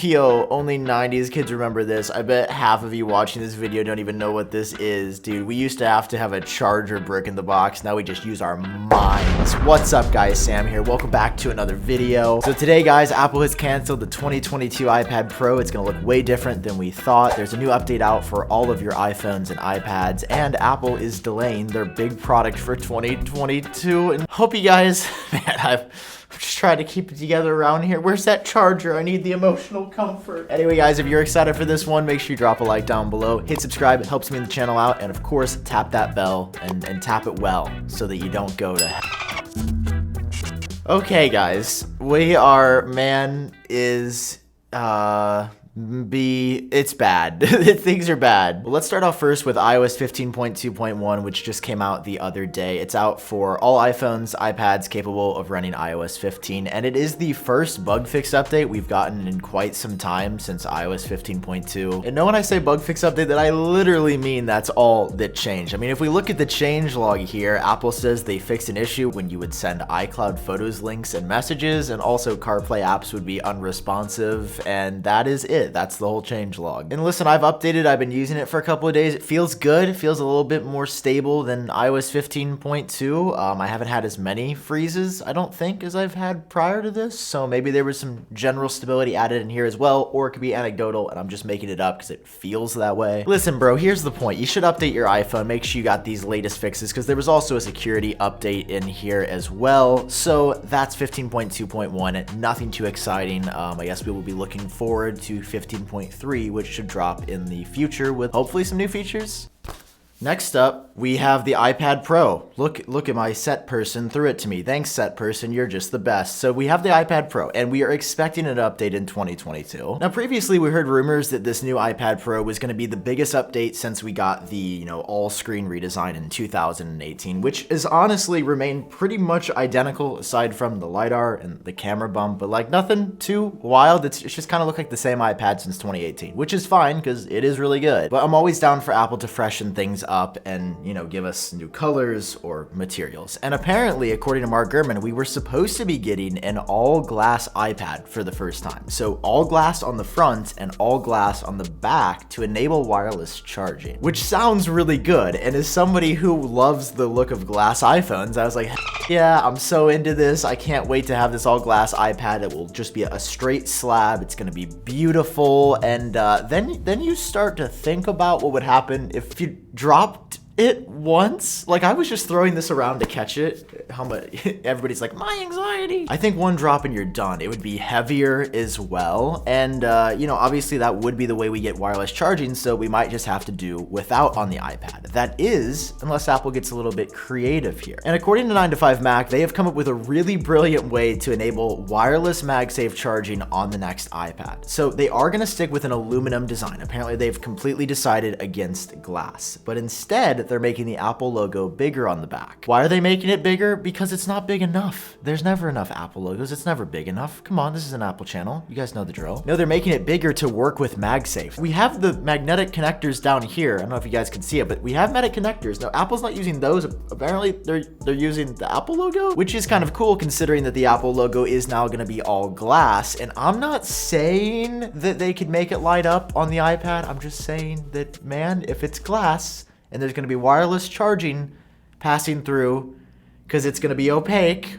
Yo, only 90s kids remember this. I bet half of you watching this video don't even know what this is, dude. We used to have a charger brick in the box. Now we just use our minds. What's up, guys? Sam here. Welcome back to another video. So today, guys, Apple has canceled the 2022 iPad Pro. It's gonna look way different than we thought. There's a new update out for all of your iPhones and iPads, and Apple is delaying their big product for 2022. And hope you guys, man, I'm just trying to keep it together around here. Where's that charger? I need the emotional comfort. Anyway, guys, if you're excited for this one, make sure you drop a like down below. Hit subscribe, it helps me in the channel out. And of course, tap that bell and tap it well so that you don't go to hell. Okay, guys, we are, it's bad. Things are bad. Well, let's start off first with iOS 15.2.1, which just came out the other day. It's out for all iPhones, iPads capable of running iOS 15, and it is the first bug fix update we've gotten in quite some time since iOS 15.2. And know when I say bug fix update that I literally mean that's all that changed. I mean, if we look at the change log here, Apple says they fixed an issue when you would send iCloud Photos links and messages, and also CarPlay apps would be unresponsive, and that is it. That's the whole change log. And listen, I've been using it for a couple of days. It feels good. It feels a little bit more stable than iOS 15.2. I haven't had as many freezes, I don't think, as I've had prior to this. So maybe there was some general stability added in here as well, or it could be anecdotal and I'm just making it up because it feels that way. Listen, bro, here's the point. You should update your iPhone. Make sure you got these latest fixes because there was also a security update in here as well. So that's 15.2.1. Nothing too exciting. I guess we will be looking forward to 15.3, which should drop in the future with hopefully some new features. Next up, we have the iPad Pro. Look at my set person threw it to me. Thanks, set person. You're just the best. So we have the iPad Pro, and we are expecting an update in 2022. Now, previously, we heard rumors that this new iPad Pro was going to be the biggest update since we got the, all-screen redesign in 2018, which has honestly remained pretty much identical aside from the LiDAR and the camera bump, but like nothing too wild. It's just kind of looked like the same iPad since 2018, which is fine because it is really good. But I'm always down for Apple to freshen things up and, give us new colors or materials. And apparently, according to Mark Gurman, we were supposed to be getting an all-glass iPad for the first time. So all glass on the front and all glass on the back to enable wireless charging, which sounds really good. And as somebody who loves the look of glass iPhones, I was like, yeah, I'm so into this. I can't wait to have this all-glass iPad. It will just be a straight slab. It's going to be beautiful. And then you start to think about what would happen if you dropped it once. Like, I was just throwing this around to catch it. How much? Everybody's like, my anxiety. I think one drop and you're done. It would be heavier as well. And, obviously that would be the way we get wireless charging. So we might just have to do without on the iPad. That is, unless Apple gets a little bit creative here. And according to 9to5Mac, they have come up with a really brilliant way to enable wireless MagSafe charging on the next iPad. So they are going to stick with an aluminum design. Apparently they've completely decided against glass, but instead they're making the Apple logo bigger on the back. Why are they making it bigger? Because it's not big enough. There's never enough Apple logos. It's never big enough. Come on, this is an Apple channel. You guys know the drill. No, they're making it bigger to work with MagSafe. We have the magnetic connectors down here. I don't know if you guys can see it, but we have magnetic connectors. Now, Apple's not using those. Apparently, they're using the Apple logo, which is kind of cool considering that the Apple logo is now going to be all glass. And I'm not saying that they could make it light up on the iPad. I'm just saying that, man, if it's glass, and there's going to be wireless charging passing through because it's going to be opaque.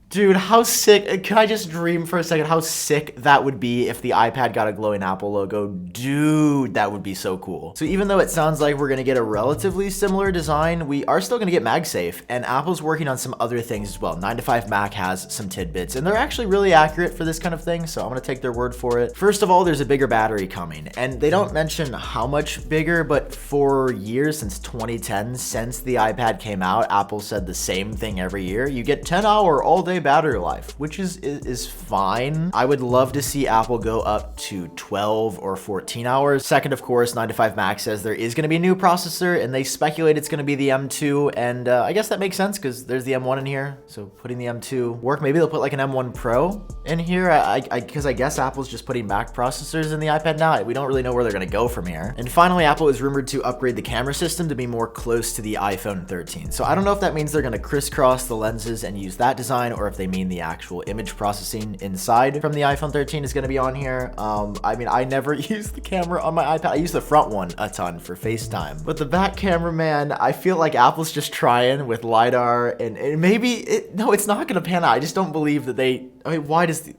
Dude, how sick, can I just dream for a second how sick that would be if the iPad got a glowing Apple logo? Dude, that would be so cool. So even though it sounds like we're gonna get a relatively similar design, we are still gonna get MagSafe, and Apple's working on some other things as well. 9to5Mac has some tidbits, and they're actually really accurate for this kind of thing, so I'm gonna take their word for it. First of all, there's a bigger battery coming, and they don't mention how much bigger, but for years, since 2010, since the iPad came out, Apple said the same thing every year. You get 10-hour all-day battery life, which is fine. I would love to see Apple go up to 12 or 14 hours. Second, of course, 9to5Mac says there is going to be a new processor, and they speculate it's going to be the M2, and I guess that makes sense because there's the M1 in here, so putting the M2 work. Maybe they'll put like an M1 Pro in here, because I guess Apple's just putting Mac processors in the iPad now. We don't really know where they're going to go from here. And finally, Apple is rumored to upgrade the camera system to be more close to the iPhone 13. So I don't know if that means they're going to crisscross the lenses and use that design, or if they mean the actual image processing inside from the iPhone 13 is going to be on here. I mean, I never use the camera on my iPad. I use the front one a ton for FaceTime. But the back camera, man, I feel like Apple's just trying with LiDAR, and maybe, no, it's not going to pan out. I just don't believe that I mean, why does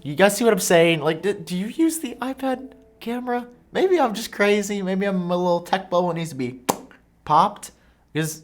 you guys see what I'm saying? Like, do you use the iPad camera? Maybe I'm just crazy. Maybe I'm a little tech bubble and needs to be popped. Because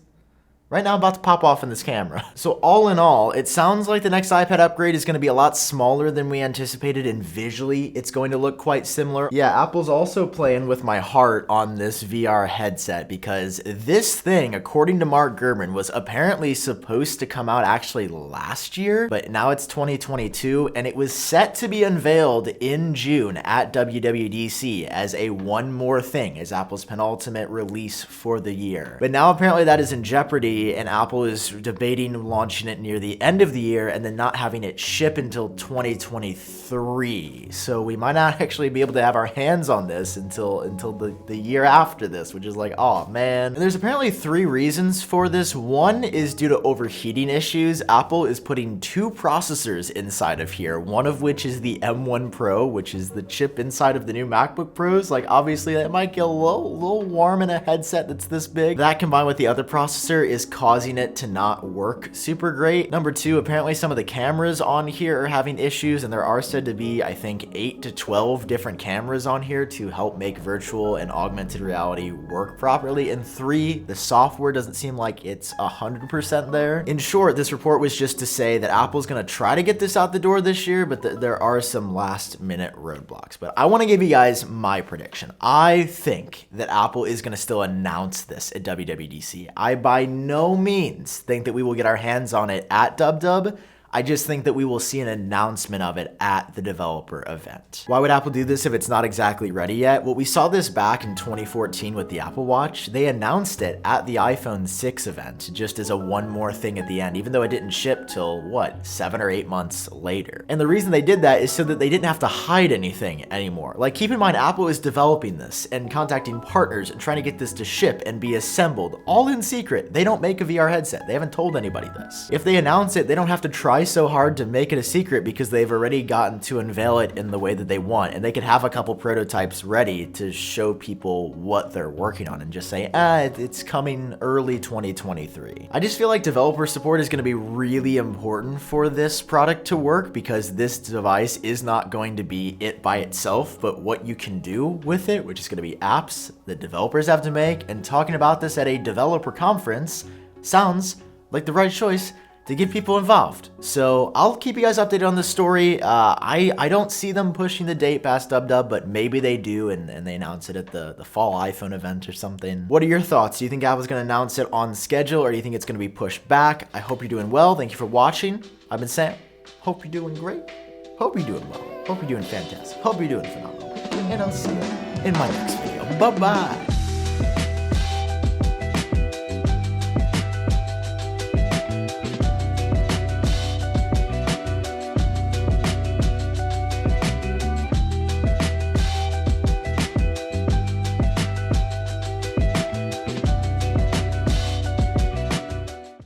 right now I'm about to pop off in this camera. So all in all, it sounds like the next iPad upgrade is going to be a lot smaller than we anticipated, and visually it's going to look quite similar. Yeah, Apple's also playing with my heart on this VR headset, because this thing, according to Mark Gurman, was apparently supposed to come out actually last year, but now it's 2022, and it was set to be unveiled in June at WWDC as a one more thing, as Apple's penultimate release for the year. But now apparently that is in jeopardy, and Apple is debating launching it near the end of the year and then not having it ship until 2023. So we might not actually be able to have our hands on this until the year after this, which is like, oh man. And there's apparently 3 reasons for this. One is due to overheating issues. Apple is putting 2 processors inside of here, one of which is the M1 Pro, which is the chip inside of the new MacBook Pros. Like, obviously that might get a little warm in a headset that's this big. That combined with the other processor is causing it to not work super great. Number 2, apparently some of the cameras on here are having issues, and there are said to be, I think, 8 to 12 different cameras on here to help make virtual and augmented reality work properly. And 3, the software doesn't seem like it's 100% there. In short, this report was just to say that Apple's gonna try to get this out the door this year, but there are some last minute roadblocks. But I wanna give you guys my prediction. I think that Apple is gonna still announce this at WWDC. I by no means think that we will get our hands on it at DubDub. I just think that we will see an announcement of it at the developer event. Why would Apple do this if it's not exactly ready yet? Well, we saw this back in 2014 with the Apple Watch. They announced it at the iPhone 6 event, just as a one more thing at the end, even though it didn't ship till, what, 7 or 8 months later. And the reason they did that is so that they didn't have to hide anything anymore. Like, keep in mind, Apple is developing this and contacting partners and trying to get this to ship and be assembled, all in secret. They don't make a VR headset. They haven't told anybody this. If they announce it, they don't have to try so hard to make it a secret, because they've already gotten to unveil it in the way that they want, and they could have a couple prototypes ready to show people what they're working on and just say, it's coming early 2023. I just feel like developer support is going to be really important for this product to work, because this device is not going to be it by itself, but what you can do with it, which is going to be apps that developers have to make. And talking about this at a developer conference sounds like the right choice to get people involved. So I'll keep you guys updated on this story. I don't see them pushing the date past DubDub, but maybe they do, and they announce it at the fall iPhone event or something. What are your thoughts? Do you think Apple's gonna announce it on schedule, or do you think it's gonna be pushed back? I hope you're doing well. Thank you for watching. I've been Sam. Hope you're doing great. Hope you're doing well. Hope you're doing fantastic. Hope you're doing phenomenal. And I'll see you in my next video. Bye-bye.